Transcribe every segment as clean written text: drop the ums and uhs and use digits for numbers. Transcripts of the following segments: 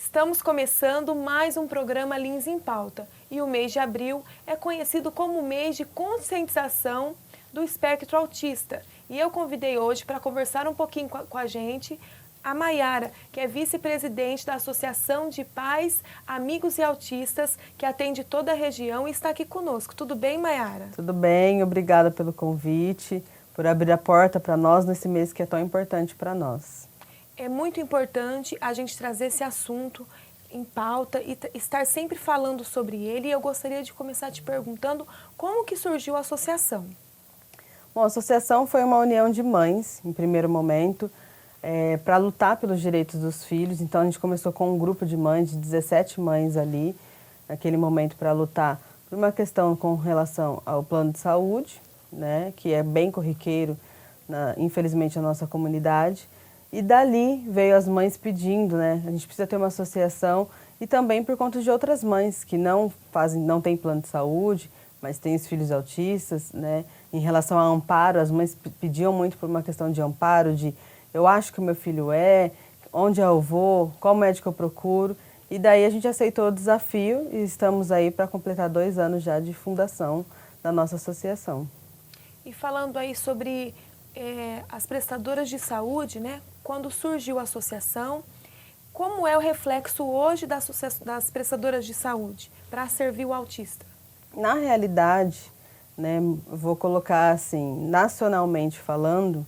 Estamos começando mais um programa Lins em Pauta e o mês de abril é conhecido como o mês de conscientização do espectro autista. E eu convidei hoje para conversar um pouquinho com a gente a Maiara, que é vice-presidente da Associação de Pais, Amigos e Autistas, que atende toda a região e está aqui conosco. Tudo bem, Maiara? Tudo bem, obrigada pelo convite, por abrir a porta para nós nesse mês que é tão importante para nós. É muito importante a gente trazer esse assunto em pauta e estar sempre falando sobre ele. E eu gostaria de começar te perguntando como que surgiu a associação. Bom, a associação foi uma união de mães, em primeiro momento, para lutar pelos direitos dos filhos. Então, a gente começou com um grupo de mães, de 17 mães ali, naquele momento, para lutar por uma questão com relação ao plano de saúde, né, que é bem corriqueiro, infelizmente, na nossa comunidade. E dali veio as mães pedindo, né, a gente precisa ter uma associação, e também por conta de outras mães que não têm plano de saúde, mas têm os filhos autistas, né. Em relação ao amparo, as mães pediam muito por uma questão de amparo, de eu acho que o meu filho onde eu vou, qual médico eu procuro. E daí a gente aceitou o desafio e estamos aí para completar 2 anos já de fundação da nossa associação. E falando aí sobre as prestadoras de saúde, né? Quando surgiu a associação, como é o reflexo hoje das prestadoras de saúde para servir o autista? Na realidade, né, vou colocar assim, nacionalmente falando,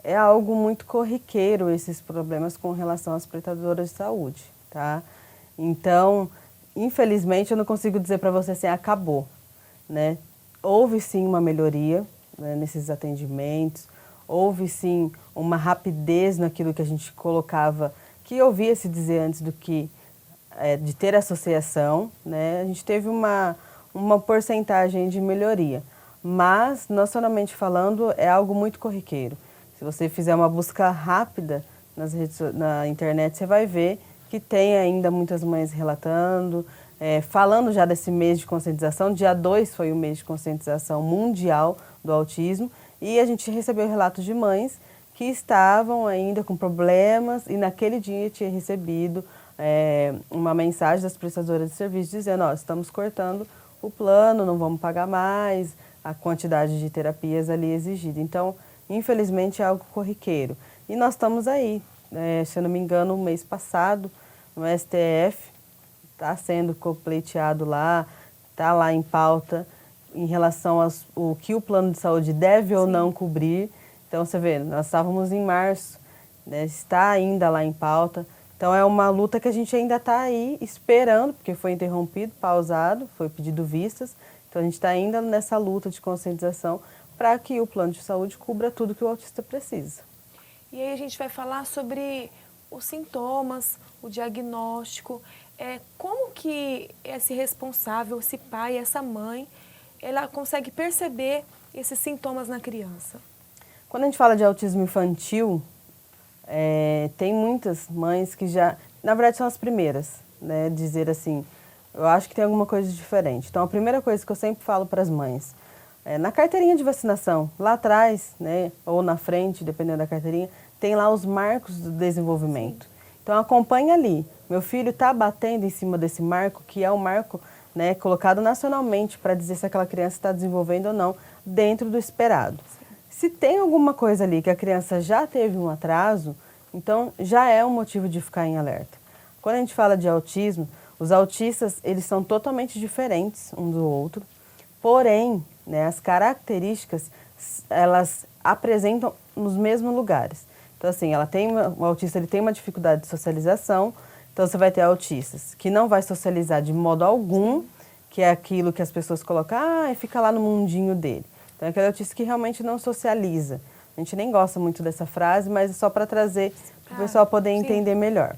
é algo muito corriqueiro esses problemas com relação às prestadoras de saúde, tá? Então, infelizmente, eu não consigo dizer para você assim, acabou, né? Houve sim uma melhoria, né, nesses atendimentos, houve sim uma rapidez naquilo que a gente colocava, que ouvia-se dizer antes de ter associação, né? A gente teve uma porcentagem de melhoria, mas, nacionalmente falando, é algo muito corriqueiro. Se você fizer uma busca rápida na internet, você vai ver que tem ainda muitas mães relatando, falando já desse mês de conscientização. Dia 2 foi o mês de conscientização mundial do autismo e a gente recebeu relatos de mães que estavam ainda com problemas e naquele dia tinha recebido uma mensagem das prestadoras de serviço dizendo, ó, estamos cortando o plano, não vamos pagar mais a quantidade de terapias ali exigida. Então, infelizmente, é algo corriqueiro. E nós estamos aí, se eu não me engano, no mês passado, no STF, está sendo completeado lá, está lá em pauta, em relação ao que o plano de saúde deve ou não cobrir. Então, você vê, nós estávamos em março, né, está ainda lá em pauta. Então, é uma luta que a gente ainda está aí esperando, porque foi interrompido, pausado, foi pedido vistas. Então, a gente está ainda nessa luta de conscientização para que o plano de saúde cubra tudo que o autista precisa. E aí a gente vai falar sobre os sintomas, o diagnóstico, como que esse responsável, esse pai, essa mãe, ela consegue perceber esses sintomas na criança? Quando a gente fala de autismo infantil, tem muitas mães que já, na verdade são as primeiras, né, dizer assim, eu acho que tem alguma coisa diferente. Então a primeira coisa que eu sempre falo para as mães, na carteirinha de vacinação, lá atrás, né, ou na frente, dependendo da carteirinha, tem lá os marcos do desenvolvimento. Sim. Então acompanha ali, meu filho está batendo em cima desse marco, que é um marco, né, colocado nacionalmente para dizer se aquela criança está desenvolvendo ou não dentro do esperado. Sim. Se tem alguma coisa ali que a criança já teve um atraso, então já é um motivo de ficar em alerta. Quando a gente fala de autismo, os autistas, eles são totalmente diferentes um do outro, porém, né, as características, elas apresentam nos mesmos lugares. Então, assim, o autista ele tem uma dificuldade de socialização, então você vai ter autistas que não vai socializar de modo algum, que é aquilo que as pessoas colocam, fica lá no mundinho dele. Então, é aquele autista que realmente não socializa. A gente nem gosta muito dessa frase, mas é só para trazer, para o pessoal poder entender melhor.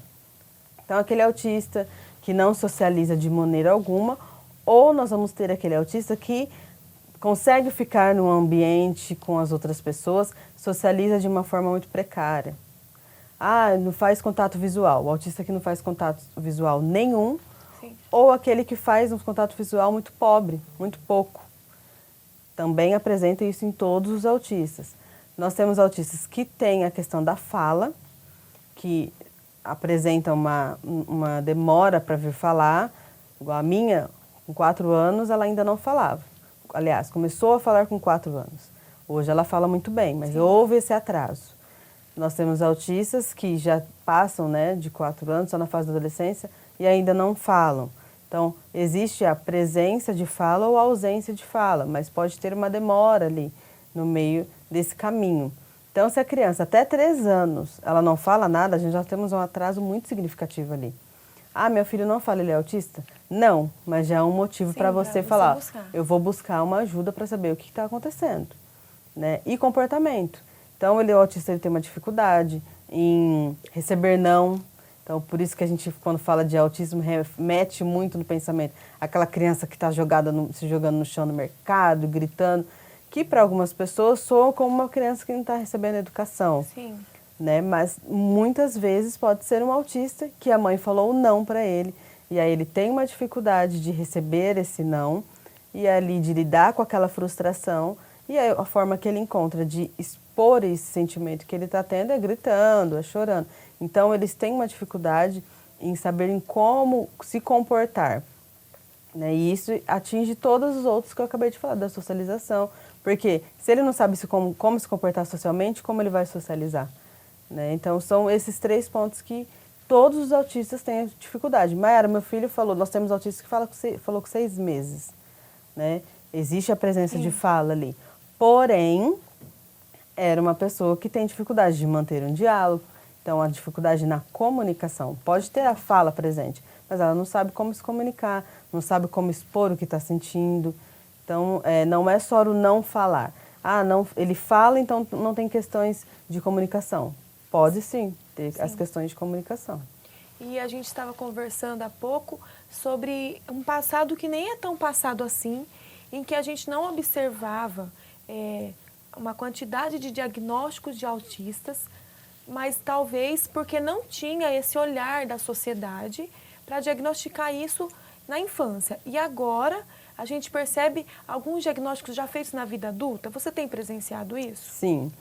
Então, aquele autista que não socializa de maneira alguma, ou nós vamos ter aquele autista que consegue ficar no ambiente com as outras pessoas, socializa de uma forma muito precária. Não faz contato visual. O autista que não faz contato visual nenhum, sim, ou aquele que faz um contato visual muito pobre, muito pouco. Também apresenta isso em todos os autistas. Nós temos autistas que têm a questão da fala, que apresenta uma demora para vir falar, igual a minha, com 4 anos, ela ainda não falava. Aliás, começou a falar com 4 anos. Hoje ela fala muito bem, mas houve esse atraso. Nós temos autistas que já passam, né, de 4 anos, só na fase da adolescência, e ainda não falam. Então, existe a presença de fala ou a ausência de fala, mas pode ter uma demora ali no meio desse caminho. Então, se a criança até 3 anos ela não fala nada, a gente já temos um atraso muito significativo ali. Ah, meu filho não fala, ele é autista? Não, mas já é um motivo para você falar. Eu vou buscar uma ajuda para saber o que está acontecendo. Né? E comportamento. Então, o autista ele tem uma dificuldade em receber não. Então, por isso que a gente, quando fala de autismo, remete muito no pensamento. Aquela criança que está se jogando no chão no mercado, gritando, que para algumas pessoas soa como uma criança que não está recebendo educação. Sim. Né? Mas muitas vezes pode ser um autista que a mãe falou não para ele, e aí ele tem uma dificuldade de receber esse não, e ali de lidar com aquela frustração, e aí a forma que ele encontra de expor esse sentimento que ele está tendo é gritando, é chorando. Então, eles têm uma dificuldade em saberem como se comportar. Né? E isso atinge todos os outros que eu acabei de falar, da socialização. Porque se ele não sabe como se comportar socialmente, como ele vai socializar? Né? Então, são esses 3 pontos que todos os autistas têm dificuldade. Mayara, meu filho falou, nós temos autistas que falou com 6 meses. Né? Existe a presença de fala ali. Porém, era uma pessoa que tem dificuldade de manter um diálogo. Então, a dificuldade na comunicação. Pode ter a fala presente, mas ela não sabe como se comunicar, não sabe como expor o que está sentindo. Então, não é só o não falar. Ah, não, ele fala, então não tem questões de comunicação. Pode sim ter as questões de comunicação. E a gente estava conversando há pouco sobre um passado que nem é tão passado assim, em que a gente não observava uma quantidade de diagnósticos de autistas, mas talvez porque não tinha esse olhar da sociedade para diagnosticar isso na infância. E agora a gente percebe alguns diagnósticos já feitos na vida adulta. Você tem presenciado isso? Sim.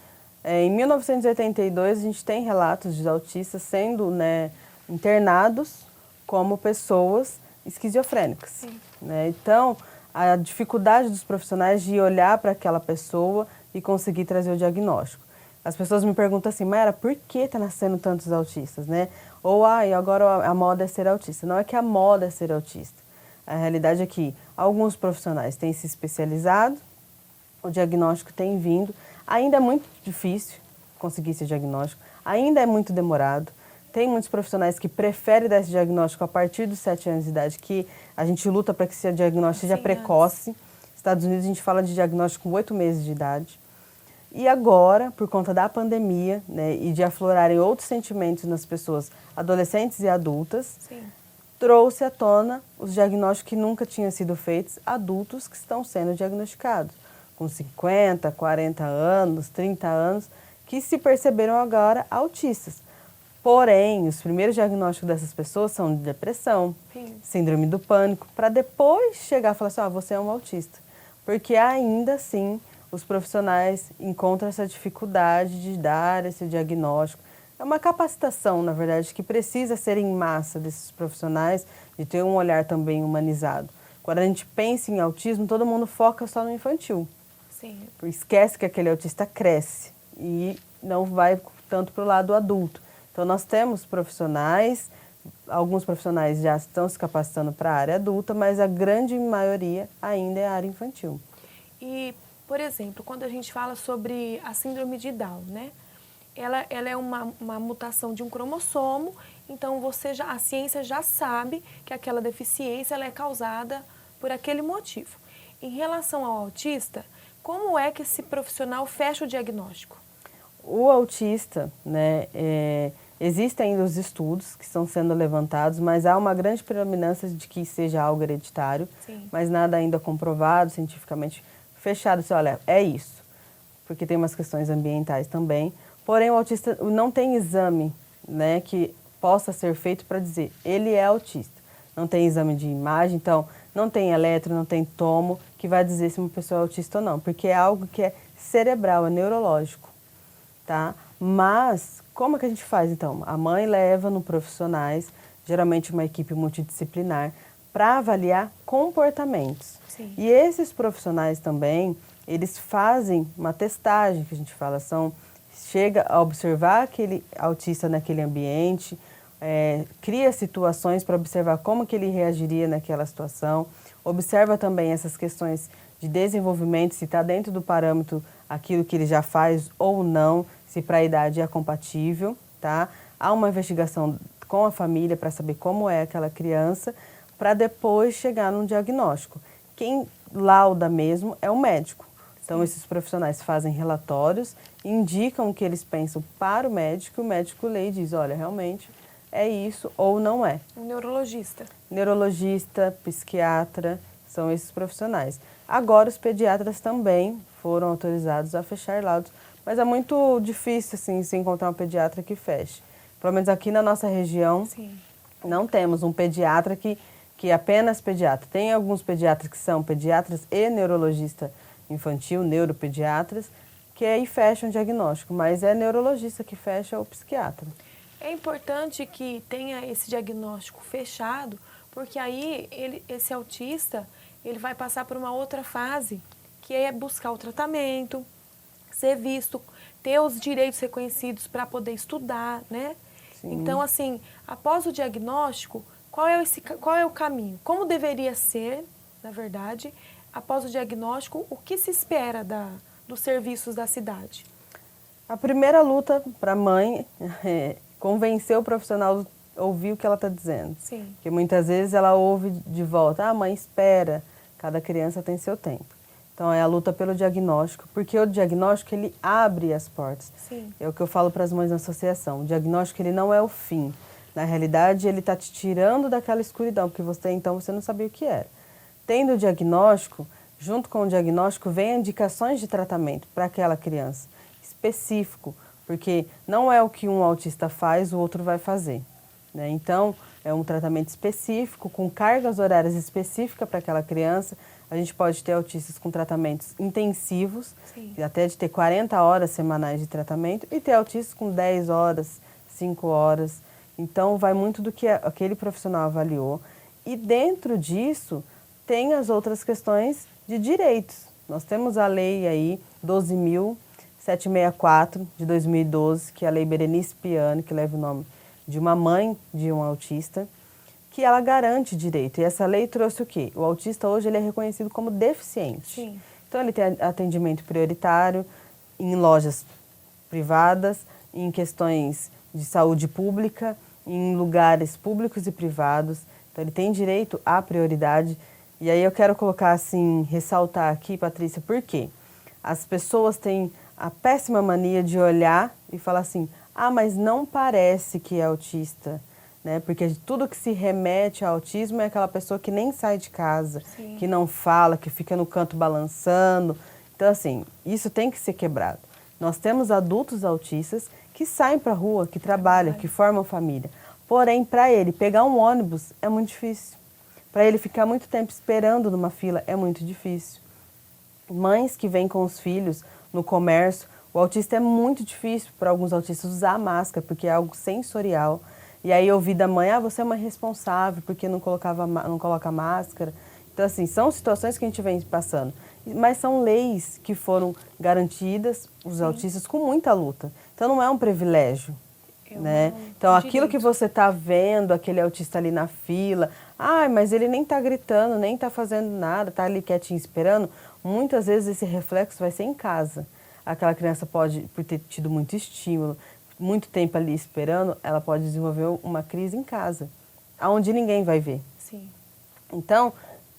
Em 1982, a gente tem relatos de autistas sendo, né, internados como pessoas esquizofrênicas. Né? Então, a dificuldade dos profissionais de olhar para aquela pessoa e conseguir trazer o diagnóstico. As pessoas me perguntam assim, Mayara, por que está nascendo tantos autistas, né? Ou, agora a moda é ser autista. Não é que a moda é ser autista. A realidade é que alguns profissionais têm se especializado, o diagnóstico tem vindo. Ainda é muito difícil conseguir esse diagnóstico, ainda é muito demorado. Tem muitos profissionais que preferem dar esse diagnóstico a partir dos 7 anos de idade, que a gente luta para que esse diagnóstico seja precoce. Nos Estados Unidos a gente fala de diagnóstico com 8 meses de idade. E agora, por conta da pandemia, né, e de aflorarem outros sentimentos nas pessoas adolescentes e adultas, trouxe à tona os diagnósticos que nunca tinham sido feitos, adultos que estão sendo diagnosticados, com 50, 40 anos, 30 anos, que se perceberam agora autistas. Porém, os primeiros diagnósticos dessas pessoas são de depressão, síndrome do pânico, para depois chegar e falar assim, você é um autista. Porque ainda assim, os profissionais encontram essa dificuldade de dar esse diagnóstico. É uma capacitação, na verdade, que precisa ser em massa desses profissionais, de ter um olhar também humanizado. Quando a gente pensa em autismo, todo mundo foca só no infantil. Esquece que aquele autista cresce e não vai tanto para o lado adulto. Então, nós temos profissionais, alguns profissionais já estão se capacitando para a área adulta, mas a grande maioria ainda é a área infantil. E, por exemplo, quando a gente fala sobre a síndrome de Down, né? Ela é uma mutação de um cromossomo, então a ciência já sabe que aquela deficiência ela é causada por aquele motivo. Em relação ao autista, como é que esse profissional fecha o diagnóstico? O autista, né, existem ainda os estudos que estão sendo levantados, mas há uma grande predominância de que seja algo hereditário, mas nada ainda comprovado, cientificamente fechado. Assim, olha, é isso, porque tem umas questões ambientais também. Porém, o autista não tem exame, né, que possa ser feito para dizer ele é autista. Não tem exame de imagem, então não tem eletro, não tem tomo que vai dizer se uma pessoa é autista ou não, porque é algo que é cerebral, é neurológico, tá? Mas como é que a gente faz então? A mãe leva no profissionais, geralmente uma equipe multidisciplinar, para avaliar comportamentos. Sim. E esses profissionais também, eles fazem uma testagem, que a gente fala, chega a observar aquele autista naquele ambiente, cria situações para observar como que ele reagiria naquela situação, observa também essas questões de desenvolvimento, se está dentro do parâmetro aquilo que ele já faz ou não, se para a idade é compatível, tá? Há uma investigação com a família para saber como é aquela criança, para depois chegar num diagnóstico. Quem lauda mesmo é o médico. Então, esses profissionais fazem relatórios, indicam o que eles pensam para o médico lê e diz, olha, realmente é isso ou não é. Um neurologista. Neurologista, psiquiatra, são esses profissionais. Agora, os pediatras também foram autorizados a fechar laudos, mas é muito difícil, assim, se encontrar um pediatra que feche. Pelo menos aqui na nossa região, Sim. não temos um pediatra que é apenas pediatra. Tem alguns pediatras que são pediatras e neurologista infantil, neuropediatras, que aí fecham o diagnóstico, mas é neurologista que fecha ou psiquiatra. É importante que tenha esse diagnóstico fechado, porque aí esse autista ele vai passar por uma outra fase, que é buscar o tratamento, ser visto, ter os direitos reconhecidos para poder estudar, né? Sim. Então, assim, após o diagnóstico, qual é o caminho? Como deveria ser, na verdade, após o diagnóstico, o que se espera dos serviços da cidade? A primeira luta para a mãe é convencer o profissional a ouvir o que ela está dizendo. Sim. Porque muitas vezes ela ouve de volta, mãe, espera, cada criança tem seu tempo. Então é a luta pelo diagnóstico, porque o diagnóstico ele abre as portas. Sim. É o que eu falo para as mães na associação, o diagnóstico ele não é o fim. Na realidade, ele está te tirando daquela escuridão, porque você não sabia o que era. Tendo o diagnóstico, junto com o diagnóstico, vem indicações de tratamento para aquela criança, específico, porque não é o que um autista faz, o outro vai fazer, né? Então, é um tratamento específico, com cargas horárias específicas para aquela criança. A gente pode ter autistas com tratamentos intensivos, Sim. até de ter 40 horas semanais de tratamento, e ter autistas com 10 horas, 5 horas. Então, vai muito do que aquele profissional avaliou. E dentro disso, tem as outras questões de direitos. Nós temos a lei aí, 12.764, de 2012, que é a Lei Berenice Piani, que leva o nome de uma mãe de um autista, que ela garante direito. E essa lei trouxe o quê? O autista hoje ele é reconhecido como deficiente. Sim. Então, ele tem atendimento prioritário em lojas privadas, em questões de saúde pública, em lugares públicos e privados. Então, ele tem direito à prioridade. E aí eu quero colocar assim, ressaltar aqui, Patrícia, por quê? As pessoas têm a péssima mania de olhar e falar assim, mas não parece que é autista, né? Porque tudo que se remete ao autismo é aquela pessoa que nem sai de casa, Sim. que não fala, que fica no canto balançando. Então, assim, isso tem que ser quebrado. Nós temos adultos autistas que saem para a rua, que trabalham, que formam família. Porém, para ele pegar um ônibus é muito difícil. Para ele ficar muito tempo esperando numa fila é muito difícil. Mães que vêm com os filhos no comércio, o autista é muito difícil para alguns autistas usar máscara, porque é algo sensorial. E aí eu ouvi da mãe, você é uma irresponsável porque não coloca máscara. Então, assim, são situações que a gente vem passando. Mas são leis que foram garantidas, os autistas, com muita luta. Então, não é um privilégio. Né? Então, aquilo que você está vendo, aquele autista ali na fila, mas ele nem está gritando, nem está fazendo nada, está ali quietinho esperando, muitas vezes esse reflexo vai ser em casa. Aquela criança pode, por ter tido muito estímulo, muito tempo ali esperando, ela pode desenvolver uma crise em casa, onde ninguém vai ver. Sim. Então,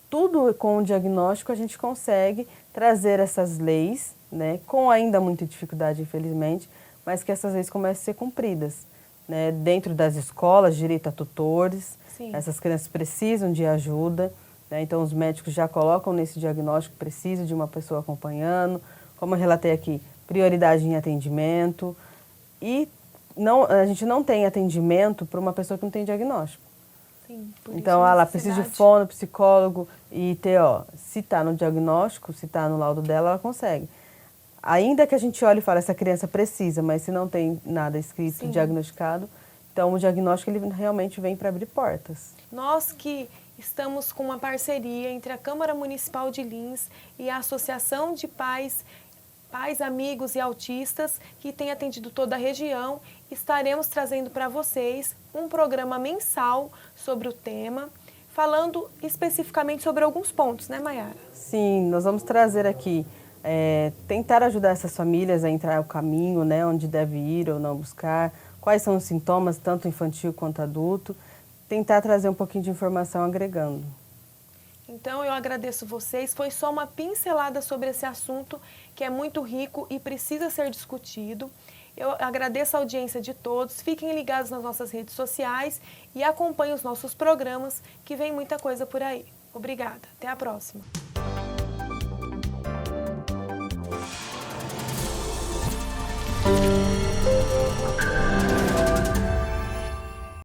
tudo com o diagnóstico a gente consegue trazer essas leis, né, com ainda muita dificuldade, infelizmente, mas que essas leis comecem a ser cumpridas, né? Dentro das escolas, direito a tutores. Sim. Essas crianças precisam de ajuda, né? Então os médicos já colocam nesse diagnóstico, precisa de uma pessoa acompanhando, como eu relatei aqui, prioridade em atendimento, e a gente não tem atendimento para uma pessoa que não tem diagnóstico. Sim, então, ela precisa de fono, psicólogo e TO. Se está no diagnóstico, se está no laudo dela, ela consegue. ainda que a gente olhe e fale, essa criança precisa, mas se não tem nada escrito, Sim. diagnosticado, então o diagnóstico ele realmente vem para abrir portas. Nós que estamos com uma parceria entre a Câmara Municipal de Lins e a Associação de Pais, Amigos e Autistas, que tem atendido toda a região, estaremos trazendo para vocês um programa mensal sobre o tema, falando especificamente sobre alguns pontos, né, Mayara? Sim, nós vamos trazer aqui, tentar ajudar essas famílias a entrar no caminho, né, onde deve ir ou não buscar, quais são os sintomas, tanto infantil quanto adulto, tentar trazer um pouquinho de informação agregando. Então, eu agradeço vocês. Foi só uma pincelada sobre esse assunto que é muito rico e precisa ser discutido. Eu agradeço a audiência de todos. Fiquem ligados nas nossas redes sociais e acompanhem os nossos programas, que vem muita coisa por aí. Obrigada. Até a próxima.